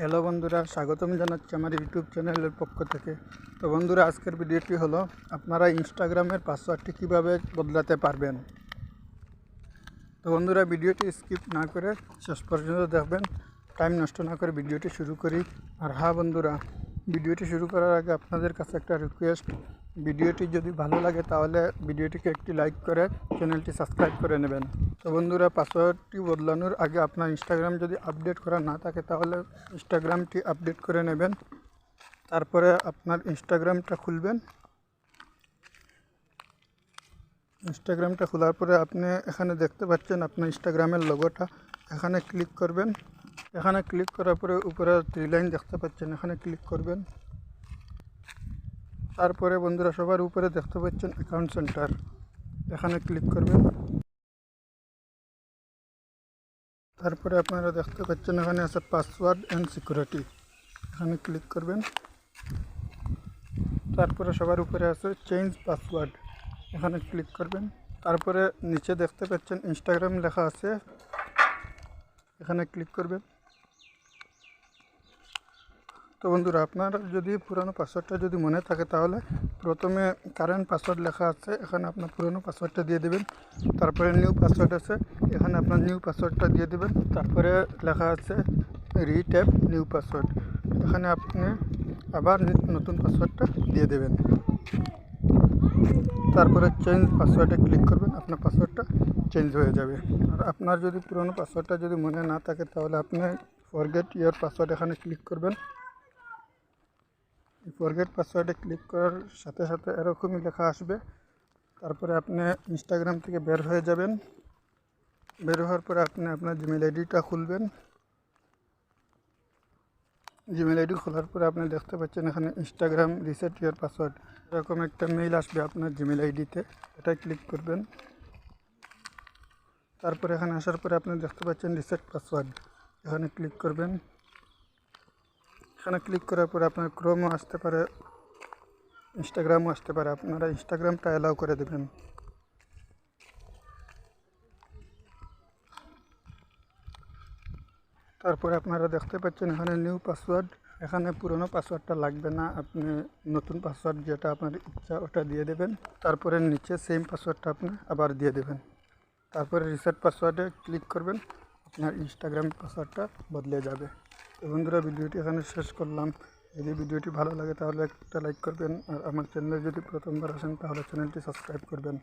Hello বন্ধুরা, স্বাগতম জানাচ্ছি আমার ইউটিউব চ্যানেলের পক্ষ থেকে। তো বন্ধুরা, আজকের ভিডিওটি হলো আপনারা ইনস্টাগ্রামের পাসওয়ার্ডটি কীভাবে বদলাতে পারবেন। তো বন্ধুরা, ভিডিওটি স্কিপ না করে শেষ পর্যন্ত দেখবেন। টাইম নষ্ট না করে ভিডিওটি শুরু করি। আর হ্যাঁ বন্ধুরা, ভিডিওটি শুরু করার আগে আপনাদের কাছে একটা রিকোয়েস্ট, ভিডিওটি যদি ভালো লাগে তাহলে ভিডিওটিকে একটি লাইক করে চ্যানেলটি সাবস্ক্রাইব করে নেবেন। তো বন্ধুরা, পাসওয়ার্ডটি বদলানোর আগে আপনার ইনস্টাগ্রাম যদি আপডেট করা না থাকে তাহলে ইনস্টাগ্রামটি আপডেট করে নেবেন। তারপরে আপনার ইনস্টাগ্রামটা খুলবেন। ইনস্টাগ্রামটা খোলার পরে আপনি এখানে দেখতে পাচ্ছেন আপনার ইনস্টাগ্রামের লোগোটা, এখানে ক্লিক করবেন। এখানে ক্লিক করার পরে উপরে 3 লাইন দেখতে পাচ্ছেন, এখানে ক্লিক করবেন। তারপরে বন্ধুরা, সবার উপরে দেখতে পাচ্ছেন অ্যাকাউন্ট সেন্টার, এখানে ক্লিক করবেন। তারপরে আপনারা দেখতে পাচ্ছেন এখানে আছে পাসওয়ার্ড অ্যান্ড সিকিউরিটি, এখানে ক্লিক করবেন। তারপরে সবার উপরে আছে চেঞ্জ পাসওয়ার্ড, এখানে ক্লিক করবেন। তারপরে নিচে দেখতে পাচ্ছেন ইনস্টাগ্রাম লেখা আছে, এখানে ক্লিক করবেন। তো বন্ধুরা, আপনার যদি পুরনো পাসওয়ার্ডটা যদি মনে থাকে তাহলে প্রথমে কারেন্ট পাসওয়ার্ড লেখা আছে, এখানে আপনার পুরনো পাসওয়ার্ডটা দিয়ে দেবেন। তারপরে নিউ পাসওয়ার্ড আছে, এখানে আপনার নিউ পাসওয়ার্ডটা দিয়ে দেবেন। তারপরে লেখা আছে রিট্যাপ নিউ পাসওয়ার্ড, এখানে আপনি আবার নতুন পাসওয়ার্ডটা দিয়ে দেবেন। তারপরে চেঞ্জ পাসওয়ার্ডে ক্লিক করবেন, আপনার পাসওয়ার্ডটা চেঞ্জ হয়ে যাবে। আর আপনার যদি পুরনো পাসওয়ার্ডটা যদি মনে না থাকে তাহলে আপনি ফরগেট ইয়োর পাসওয়ার্ড এখানে ক্লিক করবেন। ফরগেট পাসওয়ার্ডে ক্লিক করার সাথে সাথে এরকমই লেখা আসবে। তারপরে আপনি ইনস্টাগ্রাম থেকে বের হয়ে যাবেন। বের হওয়ার পরে আপনি আপনার জিমেল আইডিটা খুলবেন। জিমেল আইডি খোলার পরে আপনি দেখতে পাচ্ছেন এখানে ইনস্টাগ্রাম রিসেট ইয়োর পাসওয়ার্ড, এরকম একটা মেইল আসবে আপনার জিমেল আইডিতে, এটা ক্লিক করবেন। তারপরে এখানে আসার পরে আপনি দেখতে পাচ্ছেন রিসেট পাসওয়ার্ড, এখানে ক্লিক করবেন। এখানে ক্লিক করার পরে আপনার ক্রোমও আসতে পারে, ইনস্টাগ্রামও আসতে পারে, আপনারা ইনস্টাগ্রামটা অ্যালাউ করে দেবেন। তারপরে আপনারা দেখতে পাচ্ছেন এখানে নিউ পাসওয়ার্ড, এখানে পুরনো পাসওয়ার্ডটা লাগবে না, আপনি নতুন পাসওয়ার্ড যেটা আপনার ইচ্ছা ওটা দিয়ে দেবেন। তারপরে নিচে সেম পাসওয়ার্ডটা আপনি আবার দিয়ে দেবেন। তারপরে রিসেট পাসওয়ার্ডে ক্লিক করবেন, আপনার ইনস্টাগ্রাম পাসওয়ার্ডটা বদলে যাবে। তো বন্ধুরা, ভিডিওটি এখানে শেষ করলাম। যদি ভিডিওটি ভালো লাগে তাহলে একটা লাইক করবেন, আর আমার চ্যানেলে যদি প্রথমবার আসেন তাহলে চ্যানেলটি সাবস্ক্রাইব করবেন।